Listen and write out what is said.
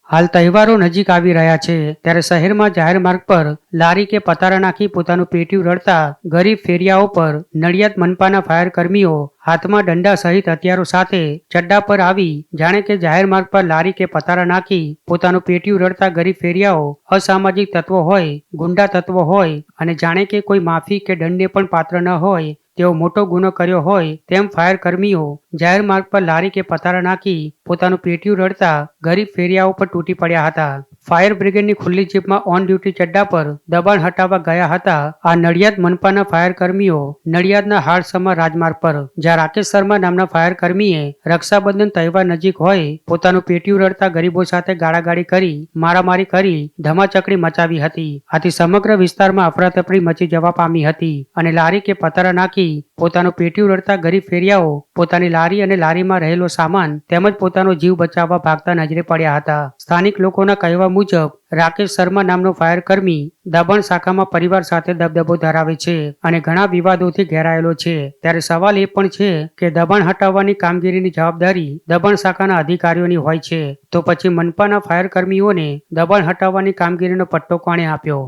હાલ તહેવારો નજીક આવી રહ્યા છે ત્યારે શહેરમાં જાહેર માર્ગ પર લારી કે પતારા નાખી પોતાનું પેટીયું રડતા ગરીબ ફેરિયાઓ પર નડિયાદ મનપાના ફાયર કર્મીઓ હાથમાં દંડા સહિત હથિયારો સાથે ચડ્ડા પર આવી જાણે કે જાહેર માર્ગ પર લારી કે પતારા નાખી પોતાનું પેટીયું રડતા ગરીબ ફેરિયાઓ અસામાજિક તત્વો હોય, ગુંડા તત્વો હોય અને જાણે કે કોઈ માફી કે દંડને પણ પાત્ર ન હોય તેઓ મોટો ગુનો કર્યો હોય તેમ ફાયર કર્મીઓ જાહેર માર્ગ પર લારી કે પતારા નાખી પોતાનું પેટીયું રડતા ગરીબ ફેરિયાઓ પર તૂટી પડ્યા હતા. ફાયર બ્રિગેડની ખુલ્લી જીપમાં ઓન ડ્યુટી ચડ્ડા પર દબાણ હટાવવા ગયા હતા. આ નડિયાદ મનપાના ફાયર કર્મીઓ નડિયાદના હાડસમા રાજમાર્ગ પર જ્યાં રાકેશ શર્મા નામના ફાયર કર્મીએ રક્ષાબંધન તહેવાર નજીક હોય પોતાનું પેટીયું રડતા ગરીબો સાથે ગાળાગાળી કરી મારામારી કરી ધમાચકડી મચાવી હતી. આથી સમગ્ર વિસ્તારમાં અફરાતફરી મચી જવા પામી હતી અને લારી કે પતારા નાખી પોતાનું પેટીયું રડતા ગરીબ ફેરિયાઓ પોતાની લારી અને લારીમાં રહેલો સામાન તેમજ પોતાનો જીવ બચાવવા ભાગતા નજરે પડ્યા હતા. સ્થાનિક લોકોના કહેવા મુજબ રાકેશ શર્મા નામનો ફાયર કર્મી દબાણ શાખામાં પરિવાર સાથે દબદબો ધરાવે છે અને ઘણા વિવાદોથી ઘેરાયેલો છે. ત્યારે સવાલ એ પણ છે કે દબાણ હટાવવાની કામગીરીની જવાબદારી દબાણ શાખાના અધિકારીઓની હોય છે તો પછી મનપાના ફાયર કર્મીઓને દબાણ હટાવવાની કામગીરીનો પટ્ટો કોણે આપ્યો?